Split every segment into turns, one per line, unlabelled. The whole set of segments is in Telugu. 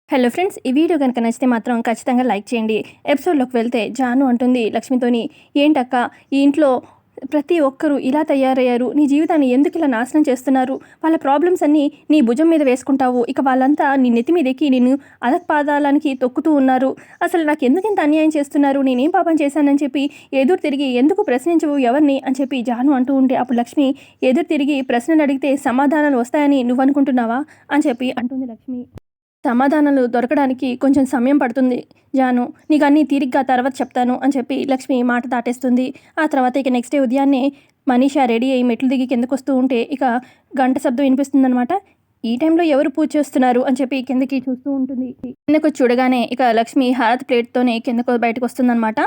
హలో ఫ్రెండ్స్, ఈ వీడియో కనుక నచ్చితే మాత్రం ఖచ్చితంగా లైక్ చేయండి. ఎపిసోడ్లోకి వెళ్తే జాను అంటుంది లక్ష్మితోని, ఏంటక్క ఈ ఇంట్లో ప్రతి ఒక్కరూ ఇలా తయారయ్యారు, నీ జీవితాన్ని ఎందుకు ఇలా నాశనం చేస్తున్నారు, వాళ్ళ ప్రాబ్లమ్స్ అన్నీ నీ భుజం మీద వేసుకుంటావు, ఇక వాళ్ళంతా నీ నెత్తి మీద ఎక్కి నిన్ను అధపాదాలనికి తొక్కుతూ ఉన్నారు, అసలు నాకు ఎందుకు ఇంత అన్యాయం చేస్తున్నారు, నేనేం పాపం చేశానని చెప్పి ఎదురు తిరిగి ఎందుకు ప్రశ్నించవు ఎవరిని అని చెప్పి జాను అంటూ ఉంటే, అప్పుడు లక్ష్మి ఎదురు తిరిగి ప్రశ్నలు అడిగితే సమాధానాలు వస్తాయని నువ్వు అనుకుంటున్నావా అని చెప్పి అంటుంది లక్ష్మి. సమాధానాలు దొరకడానికి కొంచెం సమయం పడుతుంది జాను, నీకు అన్నీ తీరిగ్గా తర్వాత చెప్తాను అని చెప్పి లక్ష్మి మాట దాటేస్తుంది. ఆ తర్వాత ఇక నెక్స్ట్ డే ఉదయాన్నే మనీషా రెడీ అయ్యి మెట్లు దిగి కిందకు వస్తూ ఉంటే ఇక గంట శబ్దం వినిపిస్తుందనమాట. ఈ టైంలో ఎవరు పూజ చేస్తున్నారు అని చెప్పి కిందకి చూస్తూ ఉంటుంది. కిందకు చూడగానే ఇక లక్ష్మి హారతి ప్లేట్తోనే కిందకు బయటకు వస్తుందనమాట.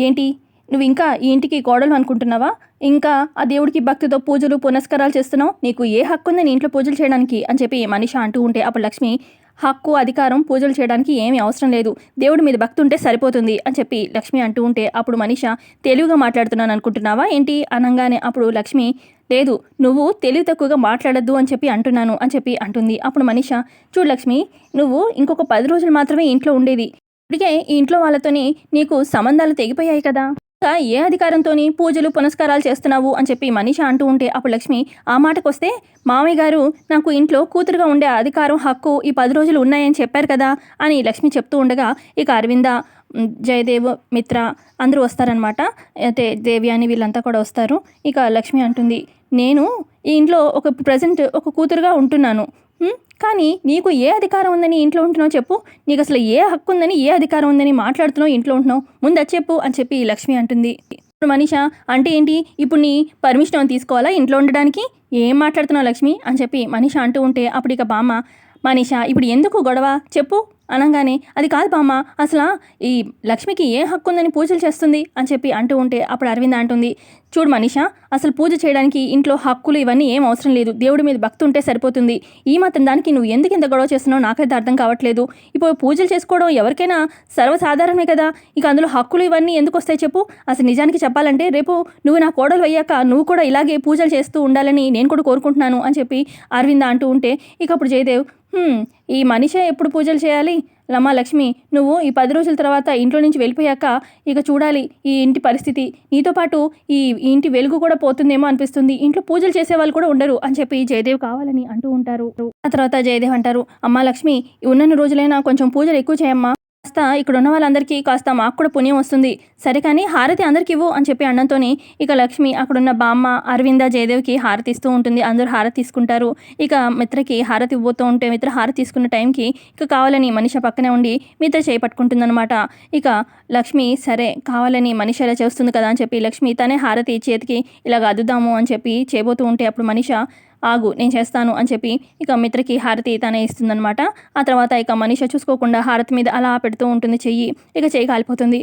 ఏంటి నువ్వు ఇంకా ఈ ఇంటికి కోడలు అనుకుంటున్నావా, ఇంకా ఆ దేవుడికి భక్తితో పూజలు పునస్కారాలు చేస్తున్నావు, నీకు ఏ హక్కు ఉంది నీ ఇంట్లో పూజలు చేయడానికి అని చెప్పి మనీషా అంటూ ఉంటే, అప్పుడు లక్ష్మి హక్కు అధికారం పూజలు చేయడానికి ఏమీ అవసరం లేదు, దేవుడి మీద భక్తి ఉంటే సరిపోతుంది అని చెప్పి లక్ష్మి అంటూ ఉంటే, అప్పుడు మనీషా తెలివిగా మాట్లాడుతున్నాను అనుకుంటున్నావా ఏంటి అనగానే అప్పుడు లక్ష్మి లేదు, నువ్వు తెలివి తక్కువగా మాట్లాడద్దు అని చెప్పి అంటున్నాను అని చెప్పి అంటుంది. అప్పుడు మనీషా చూడు లక్ష్మి, నువ్వు ఇంకొక 10 రోజులు మాత్రమే ఇంట్లో ఉండేది, ఇప్పటికే ఈ ఇంట్లో వాళ్ళతోని నీకు సంబంధాలు తెగిపోయాయి కదా, ఏ అధికారంతోని పూజలు పునస్కారాలు చేస్తున్నావు అని చెప్పి మనీషా అంటూ ఉంటే, అప్పుడు లక్ష్మి ఆ మాటకు వస్తే మామయ్య గారు నాకు ఇంట్లో కూతురుగా ఉండే అధికారం హక్కు ఈ 10 రోజులు ఉన్నాయని చెప్పారు కదా అని లక్ష్మి చెప్తూ ఉండగా ఇక అరవింద, జయదేవ్, మిత్ర అందరూ వస్తారనమాట. అయితే దేవి అని వీళ్ళంతా కూడా వస్తారు. ఇక లక్ష్మి అంటుంది, నేను ఈ ఇంట్లో ప్రజెంట్ ఒక కూతురుగా ఉంటున్నాను, కానీ నీకు ఏ అధికారం ఉందని ఇంట్లో ఉంటున్నావు చెప్పు, నీకు అసలు ఏ హక్కు ఉందని ఏ అధికారం ఉందని మాట్లాడుతున్నావు ఇంట్లో ఉంటున్నావు, ముందు అది చెప్పు అని చెప్పి లక్ష్మి అంటుంది. ఇప్పుడు మనీషా అంటే ఏంటి, ఇప్పుడు నీ పర్మిషన్ ఏమైనా తీసుకోవాలా ఇంట్లో ఉండడానికి, ఏం మాట్లాడుతున్నావు లక్ష్మి అని చెప్పి మనీషా అంటూ ఉంటే, అప్పుడు ఇక బామ్మ మనీషా ఇప్పుడు ఎందుకు గొడవ చెప్పు అనగానే, అది కాదు బామ్మ, అసలు ఈ లక్ష్మికి ఏ హక్కు ఉందని పూజలు చేస్తుంది అని చెప్పి అంటూ ఉంటే, అప్పుడు అరవింద అంటుంది, చూడు మనీషా, అసలు పూజ చేయడానికి ఇంట్లో హక్కులు ఇవన్నీ ఏం అవసరం లేదు, దేవుడి మీద భక్తి ఉంటే సరిపోతుంది, ఈ మాత్రం దానికి నువ్వు ఎందుకు ఇంత గొడవ చేస్తున్నావు నాకైతే అర్థం కావట్లేదు, ఇప్పుడు పూజలు చేసుకోవడం ఎవరికైనా సర్వసాధారణమే కదా, ఇక అందులో హక్కులు ఇవన్నీ ఎందుకు వస్తాయి చెప్పు, అసలు నిజానికి చెప్పాలంటే రేపు నువ్వు నా కోడలు అయ్యాక నువ్వు కూడా ఇలాగే పూజలు చేస్తూ ఉండాలని నేను కూడా కోరుకుంటున్నాను అని చెప్పి అరవింద అంటూ ఉంటే, ఇక అప్పుడు జయదేవ్ ఈ మనిషే ఎప్పుడు పూజలు చేయాలి, రమా లక్ష్మి నువ్వు ఈ 10 రోజుల తర్వాత ఇంట్లో నుంచి వెళ్ళిపోయాక ఇక చూడాలి ఈ ఇంటి పరిస్థితి, నీతో పాటు ఈ ఇంటి వెలుగు కూడా పోతుందేమో అనిపిస్తుంది, ఇంట్లో పూజలు చేసే వాళ్ళు కూడా ఉండరు అని చెప్పి జయదేవ్ కావాలని అంటూ ఉంటారు. ఆ తర్వాత జయదేవ్ అంటారు, అమ్మా లక్ష్మి ఉన్నన్ని రోజులైనా కొంచెం పూజలు ఎక్కువ చేయమ్మా, కాస్త ఇక్కడ ఉన్న వాళ్ళందరికీ కాస్త మాకు కూడా పుణ్యం వస్తుంది, సరే కానీ హారతి అందరికి ఇవ్వు అని చెప్పి అన్నంతోని ఇక లక్ష్మి అక్కడున్న బామ్మ అరవింద జయదేవ్కి హారతి ఇస్తూ ఉంటుంది. అందరూ హారతి తీసుకుంటారు. ఇక మిత్రకి హారతి ఇవ్వబోతూ ఉంటే మిత్ర హారతి తీసుకున్న టైంకి ఇక కావాలని మనిష పక్కనే ఉండి మిత్ర చేపట్టుకుంటుందన్నమాట. ఇక లక్ష్మి సరే కావాలని మనిష ఇలా చేస్తుంది కదా అని చెప్పి లక్ష్మి తనే హారతి చేతికి ఇలాగ అద్దుదాము అని చెప్పి చేయబోతూ ఉంటే, అప్పుడు మనిష ఆగు నేను చేస్తాను అని చెప్పి ఇక మిత్రకి హారతి తనే ఇస్తుందనమాట. ఆ తర్వాత ఇక మనీష చూసుకోకుండా హారతి మీద అలా పెడుతూ ఉంటుంది చెయ్యి, ఇక చెయ్యి కాలిపోతుంది.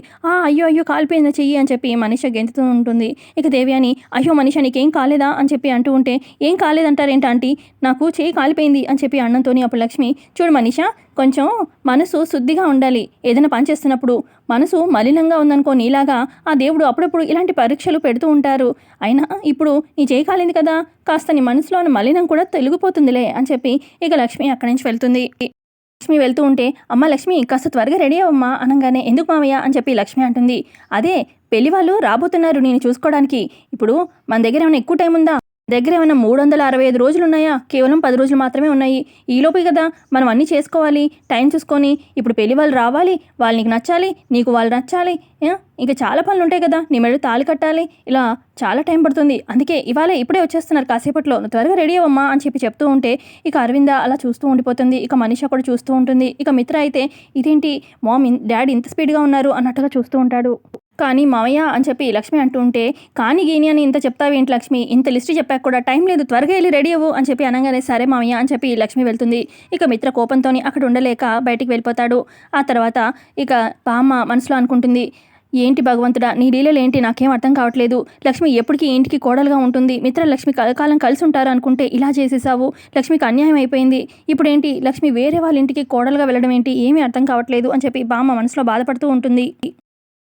అయ్యో అయ్యో కాలిపోయిందా చెయ్యి అని చెప్పి మనీష గెంతుతూ ఉంటుంది. ఇక దేవి అని, అయ్యో మనీష నీకేం కాలేదా అని చెప్పి అంటూ ఉంటే, ఏం కాలేదంటారేంటి ఆంటీ, నాకు చెయ్యి కాలిపోయింది అని చెప్పి అన్నంతో అప్పుడు లక్ష్మి, చూడు మనీష కొంచెం మనసు శుద్ధిగా ఉండాలి, ఏదైనా పని చేస్తున్నప్పుడు మనసు మలినంగా ఉందనుకో నీలాగా ఆ దేవుడు అప్పుడప్పుడు ఇలాంటి పరీక్షలు పెడుతూ ఉంటారు, అయినా ఇప్పుడు నీ చేయి కాలింది కదా, కాస్త నీ మనసులో ఉన్న మలినం కూడా తొలగిపోతుందిలే అని చెప్పి ఇక లక్ష్మి అక్కడి నుంచి వెళ్తుంది. లక్ష్మి వెళ్తూ ఉంటే, అమ్మ లక్ష్మి కాస్త త్వరగా రెడీ అవ్వమ్మా అనగానే, ఎందుకు మావయ్య అని చెప్పి లక్ష్మి అంటుంది, అదే పెళ్లి వాళ్ళు రాబోతున్నారు నేను చూసుకోవడానికి, ఇప్పుడు మన దగ్గర ఏమైనా ఎక్కువ టైం ఉందా, దగ్గర ఏమైనా 365 రోజులు ఉన్నాయా, కేవలం 10 రోజులు మాత్రమే ఉన్నాయి, ఈలోపే కదా మనం అన్నీ చేసుకోవాలి, టైం చూసుకొని, ఇప్పుడు పెళ్లి వాళ్ళు రావాలి, వాళ్ళు నీకు నచ్చాలి, నీకు వాళ్ళు నచ్చాలి, ఇంకా చాలా పనులు ఉంటాయి కదా, నీ మెడ తాళి కట్టాలి, ఇలా చాలా టైం పడుతుంది, అందుకే ఇప్పుడే వచ్చేస్తున్నారు కాసేపట్లో, త్వరగా రెడీ అవ్వమ్మా అని చెప్పి చెప్తూ ఉంటే ఇక అరవింద అలా చూస్తూ ఉండిపోతుంది. ఇక మనీషా కూడా చూస్తూ ఉంటుంది. ఇక మిత్ర అయితే ఇదేంటి మామ్ డాడీ ఇంత స్పీడ్గా ఉన్నారు అన్నట్టుగా చూస్తూ ఉంటాడు. కానీ మావయ్య అని చెప్పి లక్ష్మి అంటూ ఉంటే, కానీ గీని అని ఇంత చెప్తావేంటి లక్ష్మి, ఇంత లిస్ట్ చెప్పాక కూడా టైం లేదు, త్వరగా వెళ్ళి రెడీ అవ్వు అని చెప్పి అనగానే, సరే మావయ్య అని చెప్పి లక్ష్మి వెళ్తుంది. ఇక మిత్ర కోపంతో అక్కడ ఉండలేక బయటికి వెళ్ళిపోతాడు. ఆ తర్వాత ఇక బామ్మ మనసులో అనుకుంటుంది, ఏంటి భగవంతుడా నీ లీలలు ఏంటి, నాకేం అర్థం కావట్లేదు, లక్ష్మి ఎప్పటికీ ఇంటికి కోడలుగా ఉంటుంది, మిత్ర లక్ష్మి కలకాలం కలిసి ఉంటారు అనుకుంటే ఇలా చేసేసావు, లక్ష్మికి అన్యాయం అయిపోయింది, ఇప్పుడేంటి లక్ష్మి వేరే వాళ్ళ ఇంటికి కోడలుగా వెళ్ళడం ఏంటి, ఏమీ అర్థం కావట్లేదు అని చెప్పి బామ్మ మనసులో బాధపడుతూ ఉంటుంది.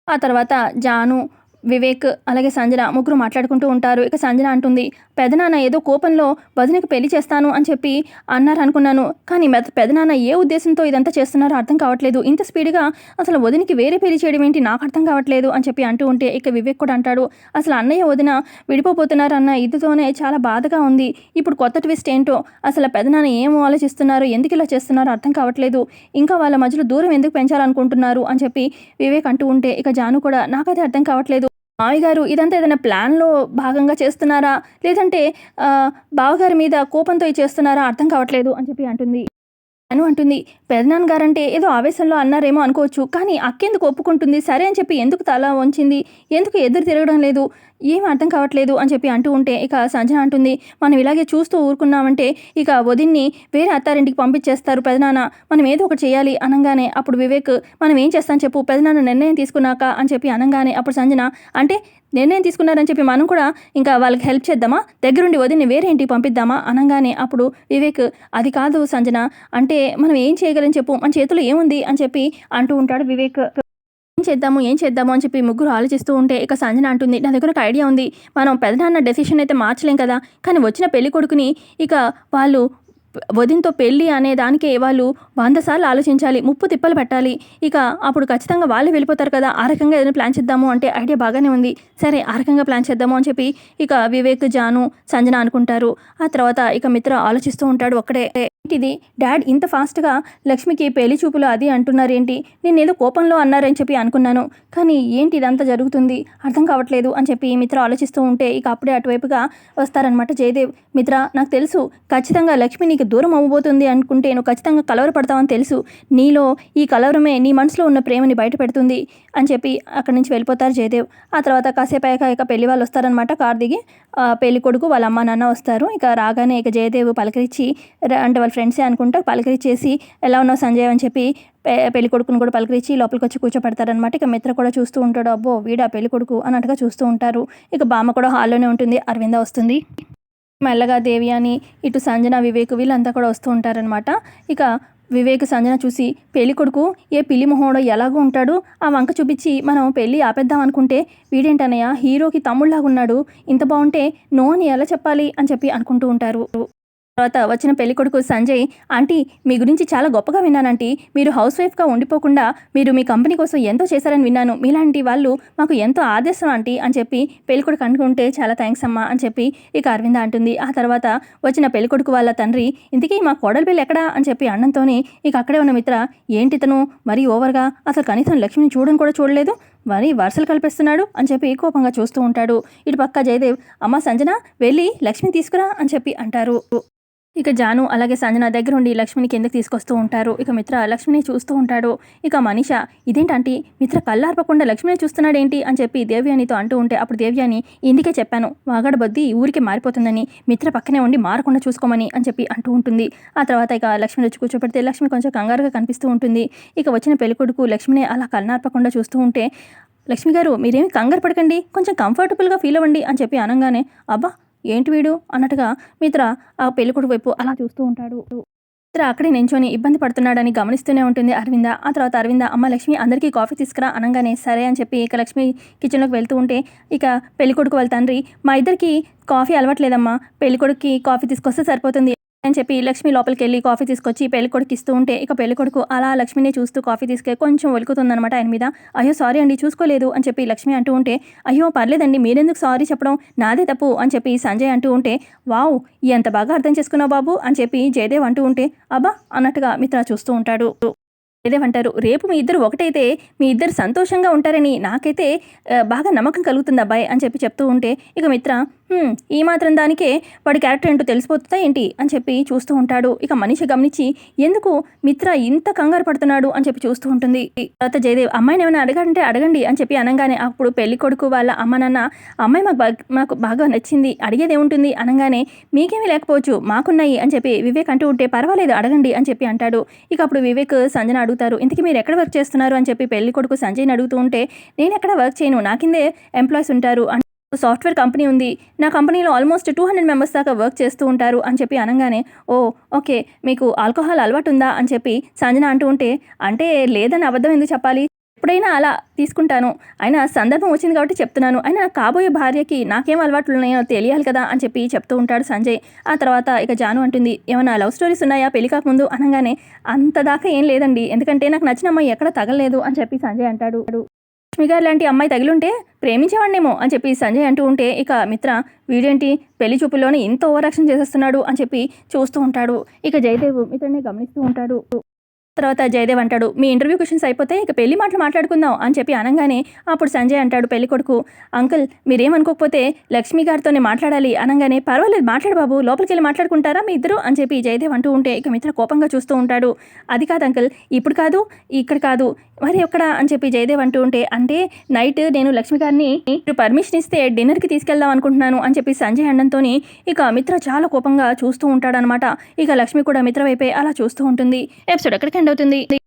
ఆ తర్వాత జాను వివేక్ అలాగే సంజన ముగ్గురు మాట్లాడుకుంటూ ఉంటారు. ఇక సంజన అంటుంది, పెదనాన్న ఏదో కోపంలో వదినకి పెళ్లి చేస్తాను అని చెప్పి అన్నారు అనుకున్నాను. కానీ పెదనాన్న ఏ ఉద్దేశంతో ఇదంతా చేస్తున్నారో అర్థం కావట్లేదు. ఇంత స్పీడ్గా అసలు వదినకి వేరే పెళ్లి చేయడం ఏంటి నాకు అర్థం కావట్లేదు అని చెప్పి అంటూ ఉంటే ఇక వివేక్ కూడా అంటాడు, అసలు అన్నయ్య వదిన విడిపోతున్నారు అన్న ఇదితోనే చాలా బాధగా ఉంది. ఇప్పుడు కొత్త ట్విస్ట్ ఏంటో, అసలు పెదనాన్న ఏం ఆలోచిస్తున్నారో, ఎందుకు ఇలా చేస్తున్నారో అర్థం కావట్లేదు. ఇంకా వాళ్ళ మధ్యలో దూరం ఎందుకు పెంచాలనుకుంటున్నారు అని చెప్పి వివేక్ అంటూ ఉంటే ఇక జాను కూడా నాకైతే అర్థం కావట్లేదు. మావయ్య గారు ఇదంతా ఏదైనా ప్లాన్‌లో భాగంగా చేస్తున్నారా? లేదంటే బావగారి మీద కోపంతో ఇది చేస్తున్నారా? అర్థం కావట్లేదు అని చెప్పి అంటుంది. అంటుంది, పెదనాన్న గారంటే ఏదో ఆవేశంలో అన్నారేమో అనుకోవచ్చు. కానీ అక్కెందుకు ఒప్పుకుంటుంది? సరే అని చెప్పి ఎందుకు తల వంచింది? ఎందుకు ఎదురు తిరగడం లేదు? ఏమి అర్థం కావట్లేదు అని చెప్పి అంటూ ఉంటే ఇక సంజన అంటుంది, మనం ఇలాగే చూస్తూ ఊరుకున్నామంటే ఇక వదిన్ని వేరే అత్తారింటికి పంపించేస్తారు పెదనాన్న. మనం ఏదో ఒకటి చేయాలి అనంగానే అప్పుడు వివేక్, మనం ఏం చేస్తాం చెప్పు, పెదనాన్న నిర్ణయం తీసుకున్నాక అని చెప్పి అనంగానే అప్పుడు సంజన, అంటే నిర్ణయం తీసుకున్నారని చెప్పి మనం కూడా ఇంకా వాళ్ళకి హెల్ప్ చేద్దామా, దగ్గరుండి వదిన్ని వేరే ఇంటికి పంపిద్దామా అనంగానే అప్పుడు వివేక్, అది కాదు సంజన, అంటే మనం ఏం చేయగలని చెప్పు, మన చేతిలో ఏముంది అని చెప్పి అంటూ ఉంటాడు వివేక్. ఏం చేద్దాము అని చెప్పి ముగ్గురు ఆలోచిస్తూ ఉంటే ఇక సంజన అంటుంది, నా దగ్గర ఒక ఐడియా ఉంది. మనం పెదనాన్న డెసిషన్ అయితే మార్చలేం కదా, కానీ వచ్చిన పెళ్లి కొడుకుని ఇక వాళ్ళు వదినతో పెళ్ళి అనే దానికే వాళ్ళు 100 సార్లు ఆలోచించాలి, ముప్పు తిప్పలు పెట్టాలి. ఇక అప్పుడు ఖచ్చితంగా వాళ్ళే వెళ్ళిపోతారు కదా, ఆ రకంగా ఏదైనా ప్లాన్ చేద్దాము అంటే ఐడియా బాగానే ఉంది, సరే ఆ రకంగా ప్లాన్ చేద్దాము అని చెప్పి ఇక వివేక్, జాను, సంజన అనుకుంటారు. ఆ తర్వాత ఇక మిత్ర ఆలోచిస్తూ ఉంటాడు ఒక్కడే, ఏంటిది డాడ్ ఇంత ఫాస్ట్గా లక్ష్మికి పెళ్లి చూపులు అది అంటున్నారేంటి, నేనేదో కోపంలో అన్నారని చెప్పి అనుకున్నాను, కానీ ఏంటి ఇదంతా జరుగుతుంది అర్థం కావట్లేదు అని చెప్పి మిత్ర ఆలోచిస్తూ ఉంటే ఇక అప్పుడే అటువైపుగా వస్తారనమాట జయదేవ్. మిత్ర, నాకు తెలుసు ఖచ్చితంగా లక్ష్మి నీకు దూరం అవ్వబోతుంది అనుకుంటే నువ్వు ఖచ్చితంగా కలవరపడతావని తెలుసు, నీలో ఈ కలవరమే నీ మనసులో ఉన్న ప్రేమని బయట పెడుతుంది అని చెప్పి అక్కడి నుంచి వెళ్ళిపోతారు జయదేవ్. ఆ తర్వాత కాసేపు అయ్యాక ఇక పెళ్లి వాళ్ళు వస్తారనమాట, కార్ దిగి పెళ్లి కొడుకు వాళ్ళ అమ్మ నాన్న వస్తారు. ఇక రాగానే ఇక జయదేవ్ పలకరించి, అంటే వాళ్ళ ఫ్రెండ్సే అనుకుంటా, పలకరించేసి ఎలా ఉన్నావు సంజయ్ అని చెప్పి పెళ్లి కొడుకుని కూడా పలకరించి లోపలికి వచ్చి కూర్చోపెడతారనమాట. ఇక మిత్ర కూడా చూస్తూ ఉంటాడు, అబ్బో వీడా పెళ్లి కొడుకు అన్నట్టుగా చూస్తూ ఉంటారు. ఇక బామ్మ కూడా హాల్లోనే ఉంటుంది, అరవింద వస్తుంది. మెల్లగా దేవ్యాని, ఇటు సంజన, వివేక్ వీళ్ళంతా కూడా వస్తూ ఉంటారనమాట. ఇక వివేక్ సంజన చూసి, పెళ్లి కొడుకు ఏ పిల్లి మొహోడో ఎలాగో ఉంటాడు, ఆ వంక చూపించి మనం పెళ్ళి ఆపేద్దాం అనుకుంటే వీడేంటనయ్య హీరోకి తమ్ముళ్లాగా ఉన్నాడు, ఇంత బాగుంటే నో అని ఎలా చెప్పాలి అని చెప్పి అనుకుంటూ ఉంటారు. తర్వాత వచ్చిన పెళ్ళికొడుకు సంజయ్, ఆంటీ మీ గురించి చాలా గొప్పగా విన్నానంటీ, మీరు హౌస్ వైఫ్గా ఉండిపోకుండా మీరు మీ కంపెనీ కోసం ఎంతో చేశారని విన్నాను, మీలాంటి వాళ్ళు మాకు ఎంతో ఆదేశం ఆంటీ అని చెప్పి పెళ్ళికొడుకు అనుకుంటే చాలా థ్యాంక్స్ అమ్మా అని చెప్పి ఇక అరవింద అంటుంది. ఆ తర్వాత వచ్చిన పెళ్ళికొడుకు వాళ్ళ తండ్రి, ఇంతకీ మా కోడలి పెళ్ళి ఎక్కడా అని చెప్పి అన్నంతోనే ఇక అక్కడే ఉన్న మిత్ర, ఏంటి తను మరీ ఓవర్గా, అసలు కనీసం లక్ష్మిని చూడని కూడా చూడలేదు, మరి వరుసలు కల్పిస్తున్నాడు అని చెప్పి కోపంగా చూస్తూ ఉంటాడు. ఇటు పక్క జయదేవ్, అమ్మ సంజన వెళ్ళి లక్ష్మిని తీసుకురా అని చెప్పి అంటారు. ఇక జాను అలాగే సంజన దగ్గరుండి లక్ష్మిని కిందకి తీసుకొస్తూ ఉంటారు. ఇక మిత్ర లక్ష్మిని చూస్తూ ఉంటాడు. ఇక మనీష, ఇదేంటంటే మిత్ర కళ్ళార్పకుండా లక్ష్మిని చూస్తున్నాడేంటి అని చెప్పి దేవ్యానితో అంటూ ఉంటే అప్పుడు దేవ్యాని, ఇందుకే చెప్పాను వాగడ బొద్ది ఊరికి మారిపోతుందని, మిత్ర పక్కనే ఉండి మారకుండా చూసుకోమని అని చెప్పి అంటూ ఉంటుంది. ఆ తర్వాత ఇక లక్ష్మిని వచ్చి కూర్చోపెడితే లక్ష్మి కొంచెం కంగారుగా కనిపిస్తూ ఉంటుంది. ఇక వచ్చిన పెళ్ళికొడుకు లక్ష్మిని అలా కళ్ళార్పకుండా చూస్తూ ఉంటే, లక్ష్మి గారు మీరేమి కంగారు పడకండి, కొంచెం కంఫర్టబుల్గా ఫీల్ అవ్వండి అని చెప్పి అనగానే, అబ్బా ఏంటి వీడు అన్నట్టుగా మిత్ర ఆ పెళ్ళికొడుకు వైపు అలా చూస్తూ ఉంటాడు. మిత్ర అక్కడే నించొని ఇబ్బంది పడుతున్నాడని గమనిస్తూనే ఉంటుంది అరవింద. ఆ తర్వాత అరవింద, అమ్మ లక్ష్మి అందరికీ కాఫీ తీసుకురా అనగానే సరే అని చెప్పి ఇక లక్ష్మి కిచెన్లోకి వెళ్తూ ఉంటే ఇక పెళ్ళికొడుకు వాళ్ళ తండ్రి, మా ఇద్దరికి కాఫీ అలవాట్లేదమ్మా, పెళ్ళికొడుకుకి కాఫీ తీసుకొస్తే సరిపోతుంది అని చెప్పి లక్ష్మి లోపలికి వెళ్ళి కాఫీ తీసుకొచ్చి పెళ్ళికొడుకు ఇస్తూ ఉంటే ఇక పెళ్ళికొడుకు అలా లక్ష్మిని చూస్తూ కాఫీ తీసుకే కొంచెం ఒలుకుతుందనమాట ఆయన మీద. అయ్యో సారీ అండి చూసుకోలేదు అని చెప్పి లక్ష్మి అంటూ ఉంటే, అయ్యో పర్లేదండి మీరెందుకు సారీ చెప్పడం, నాదే తప్పు అని చెప్పి సంజయ్ అంటూ ఉంటే, వావ్ ఎంత బాగా అర్థం చేసుకున్నావు బాబు అని చెప్పి జయదేవ్ అంటూ ఉంటే, అబ్బా అన్నట్టుగా మిత్ర చూస్తూ ఉంటాడు. జయదేవ్ రేపు మీ ఇద్దరు ఒకటైతే మీ ఇద్దరు సంతోషంగా ఉంటారని నాకైతే బాగా నమ్మకం కలుగుతుంది అబ్బాయి అని చెప్పి చెప్తూ ఉంటే ఇక మిత్ర, ఈ మాత్రం దానికే వాడి క్యారెక్టర్ ఏంటో తెలిసిపోతుందా ఏంటి అని చెప్పి చూస్తూ ఉంటాడు. ఇక మనిషి గమనించి, ఎందుకు మిత్ర ఇంత కంగారు పడుతున్నాడు అని చెప్పి చూస్తూ ఉంటుంది. తర్వాత జయదేవ్, అమ్మాయిని ఏమైనా అడగంటే అడగండి అని చెప్పి అనగానే అప్పుడు పెళ్లి కొడుకు వాళ్ళ అమ్మ నాన్న, అమ్మాయి మాకు బాగా నచ్చింది, అడిగేది ఏముంటుంది అనగానే, మీకేమీ లేకపోవచ్చు మాకున్నాయి అని చెప్పి వివేక్ అంటూ ఉంటే, పర్వాలేదు అడగండి అని చెప్పి అంటాడు. ఇక అప్పుడు వివేక్ సంజన అడుగుతారు, ఇంతకీ మీరు ఎక్కడ వర్క్ చేస్తున్నారు అని చెప్పి పెళ్లి కొడుకు సంజయ్ని అడుగుతూ ఉంటే, నేను ఎక్కడ వర్క్ చేయను, నా కిందే ఎంప్లాయీస్ ఉంటారు, సాఫ్ట్వేర్ కంపెనీ ఉంది, నా కంపెనీలో ఆల్మోస్ట్ 200 మెంబర్స్ దాకా వర్క్ చేస్తూ ఉంటారు అని చెప్పి అనగానే, ఓ ఓకే మీకు ఆల్కహాల్ అలవాటు ఉందా అని చెప్పి సంజన అంటూ ఉంటే, అంటే లేదని అబద్ధం ఎందుకు చెప్పాలి, ఎప్పుడైనా అలా తీసుకుంటాను. అయినా సందర్భం వచ్చింది కాబట్టి చెప్తున్నాను. అయినా నా కాబోయే భార్యకి నాకేం అలవాట్లు ఉన్నాయో తెలియాలి కదా అని చెప్పి చెప్తూ ఉంటాడు సంజయ్. ఆ తర్వాత ఇక జాను అంటుంది, ఏమన్నా లవ్ స్టోరీస్ ఉన్నాయా పెళ్లి కాకముందు అనగానే, అంత దాకా ఏం లేదండి, ఎందుకంటే నాకు నచ్చిన అమ్మాయి ఎక్కడ తగలలేదు అని చెప్పి సంజయ్ అంటాడు. లక్ష్మి గారు లాంటి అమ్మాయి తగిలుంటే ప్రేమించేవాడినేమో అని చెప్పి సంజయ్ అంటూ ఉంటే, ఇక మిత్ర వీడేంటి పెళ్లి చూపుల్లోనే ఇంత ఓవర్ యాక్షన్ చేసేస్తున్నాడు అని చెప్పి చూస్తూ ఉంటాడు. ఇక జయదేవ్ మిత్రుడిని గమనిస్తూ ఉంటాడు. తర్వాత జయదేవ్ అంటాడు, మీ ఇంటర్వ్యూ క్వశ్చన్స్ అయిపోతే ఇక పెళ్లి మాటలు మాట్లాడుకుందాం అని చెప్పి అనగానే, అప్పుడు సంజయ్ అంటాడు పెళ్లి కొడుకు, అంకుల్ మీరేమనుకోకపోతే లక్ష్మి గారితోనే మాట్లాడాలి అనగానే, పర్వాలేదు మాట్లాడు బాబు, లోపలికి వెళ్ళి మాట్లాడుకుంటారా మీ ఇద్దరు అని చెప్పి జయదేవ్ అంటూ ఉంటే, ఇక మిత్ర కోపంగా చూస్తూ ఉంటాడు. అది కాదు అంకుల్, ఇప్పుడు కాదు, ఇక్కడ కాదు, మరి ఎక్కడ అని చెప్పి జయదేవ్ అంటూ ఉంటే, అంటే నైట్ నేను లక్ష్మి గారిని పర్మిషన్ ఇస్తే డిన్నర్కి తీసుకెళ్దాం అనుకుంటున్నాను అని చెప్పి సంజయ్ అనడంతో ఇక మిత్ర చాలా కోపంగా చూస్తూ ఉంటాడనమాట. ఇక లక్ష్మి కూడా మిత్ర వైపే అలా చూస్తూ ఉంటుంది. ఎపిసోడ్ ఎక్కడికి ఎండ్ అవుతుంది.